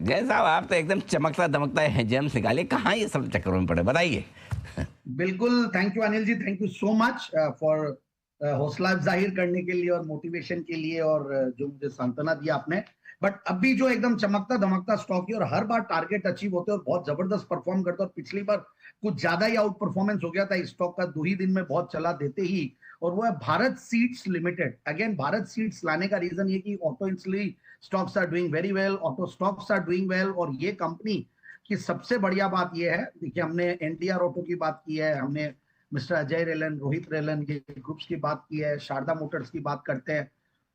जय साहब, आप तो एकदम चमकता दमकता है जेम्स निकाले, कहाँ ये सब चक्करों में पड़े, बताइए। बिल्कुल, thank you Anil ji, thank you so much for हौसला जाहिर करने के लिए और मोटिवेशन के लिए, और जो मुझे सांत्वना दिया आपने। बट अभी जो एकदम चमकता धमकता स्टॉक है और हर बार टारगेट अचीव होते हैं और बहुत जबरदस्त परफॉर्म करते हैं, और पिछली बार कुछ ज्यादा ही आउट परफॉर्मेंस हो गया था इस स्टॉक का, 2 ही दिन में बहुत चला देते ही, और वो है Bharat Seeds Limited. Again, Bharat Seeds लाने का रीजन ये कि ऑटो इंसली stocks are doing very well, auto stocks are doing well, और ये कंपनी की सबसे बढ़िया बात यह है, देखिए हमने एनटीआर ऑटो की बात की है, हमने mister Ajay Rylan, Rohit Rylan, ये ग्रुप्स की बात की है, शारदा मोटर्स की बात करते हैं,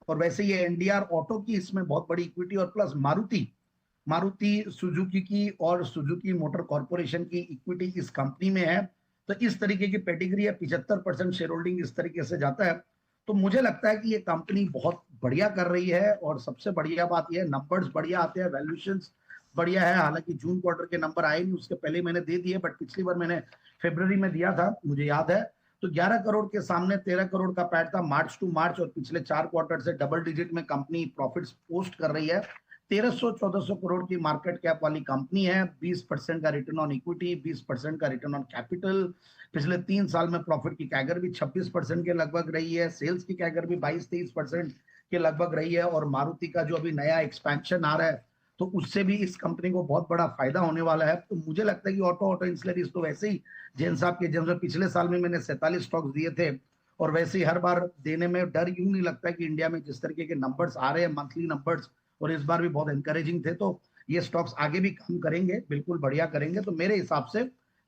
और वैसे ये एनडीआर ऑटो की इसमें बहुत बड़ी इक्विटी, और प्लस मारुति मारुति सुजुकी की और सुजुकी मोटर कॉर्पोरेशन की इक्विटी इस कंपनी में है। तो इस तरीके की पेडिग्री है, 75% शेयर होल्डिंग इस तरीके से जाता है। तो मुझे लगता है कि ये कंपनी बहुत बढ़िया कर रही है, और सबसे बढ़िया बात यह है, नंबर्स बढ़िया आते हैं, वैल्यूएशंस बढ़िया है। हालांकि जून क्वार्टर के नंबर आए नहीं, उसके पहले मैंने दे दिए, बट पिछली बार मैंने फरवरी में दिया था, मुझे याद है। तो 11 करोड़ के सामने 13 करोड़ का पैट था मार्च टू मार्च, और पिछले 4 क्वार्टर से डबल डिजिट में कंपनी प्रॉफिट्स पोस्ट कर रही है। 1300-1400 करोड़ की मार्केट कैप वाली कंपनी है, 20% का रिटर्न ऑन इक्विटी, 20% का रिटर्न ऑन कैपिटल। पिछले 3 साल में प्रॉफिट की कैगर भी 26% के लगभग रही है, सेल्स की कैगर भी 22-23% के लगभग रही है, और मारुति का जो अभी नया एक्सपेंशन आ रहा है, तो उससे भी इस कंपनी को बहुत बड़ा फायदा होने वाला है। तो मुझे लगता है कि ऑटो ऑटो इंसुलरीज तो वैसे ही जैन साहब के, जैसे पिछले साल में मैंने 47 स्टॉक्स दिए थे, और वैसे ही हर बार देने में डर यूं नहीं लगता है कि इंडिया में जिस तरीके के नंबर्स आ रहे हैं, मंथली नंबर्स, और इस बार भी बहुत एनकरेजिंग थे, तो ये स्टॉक्स आगे भी काम करेंगे, बिल्कुल बढ़िया करेंगे। तो मेरे हिसाब से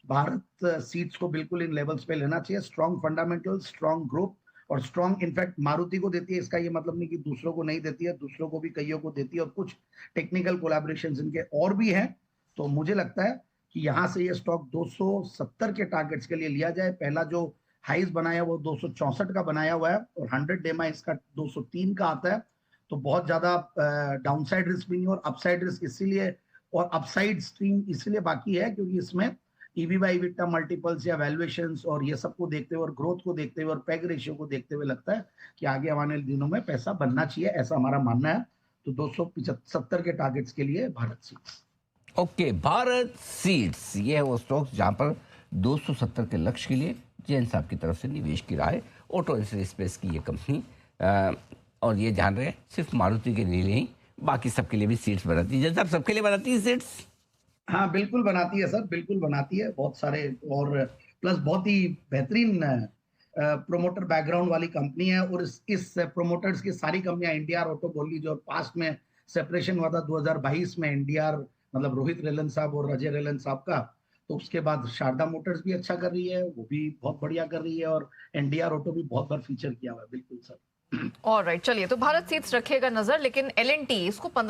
भारत सीड्स को बिल्कुल इन लेवल्स पे लेना चाहिए। स्ट्रॉन्ग फंडामेंटल, स्ट्रॉन्ग ग्रुप, और स्ट्रॉन्ग इनफैक्ट मारुति को देती है, इसका ये मतलब नहीं कि दूसरों को नहीं देती है, दूसरों को भी कईयों को देती है, और कुछ टेक्निकल कोलैबोरेशन इनके और भी हैं। तो मुझे लगता है कि यहाँ से ये स्टॉक 270 के टारगेट्स के लिए लिया जाए। पहला जो हाइज बनाया वो 264 का बनाया हुआ है, और 100 डे में इसका 203 का आता है। तो बहुत ज्यादा डाउनसाइड रिस्क भी नहीं, और अपसाइड रिस्क इसीलिए, और अपसाइड स्ट्रीम इसलिए बाकी है क्योंकि इसमें ईवी बाई इबिटा मल्टीपल्स या वैल्यूएशंस और ये सब को देखते हुए, और ग्रोथ को देखते हुए, और पैग रेशियो को देखते हुए लगता है कि आगे आने वाले दिनों में पैसा बनना चाहिए, ऐसा हमारा मानना है। तो 275 के टारगेट्स के लिए Bharat seeds. Okay, Bharat seeds ये है वो स्टॉक्स जहां पर 270 के लक्ष्य के लिए जैन साहब की तरफ से निवेश की राय। ऑटो स्पेस की ये कंपनी, और ये ध्यान रहे सिर्फ मारुति के लिए नहीं, बाकी सबके लिए भी सीट्स बनाती है। जैन साहब सबके लिए बनाती है सीट्स। हाँ बिल्कुल बनाती है सर, बिल्कुल बनाती है, बहुत सारे, और प्लस बहुत ही बेहतरीन प्रोमोटर बैकग्राउंड वाली कंपनी है। और इस प्रोमोटर्स की सारी कंपनियां, एनडीआर ऑटो बोल लीजिए, और पास्ट में सेपरेशन हुआ था 2022 में, एनडीआर मतलब रोहित रेलन साहब और अजय रेलन साहब का। तो उसके बाद शारदा मोटर्स भी अच्छा कर रही है, वो भी बहुत बढ़िया कर रही है, और एनडीआर ऑटो भी बहुत बार फीचर किया हुआ है। बिल्कुल सर। ऑलराइट, चलिए, तो भारत सीट्स रखिएगा नजर, लेकिन एल एंड टी इसको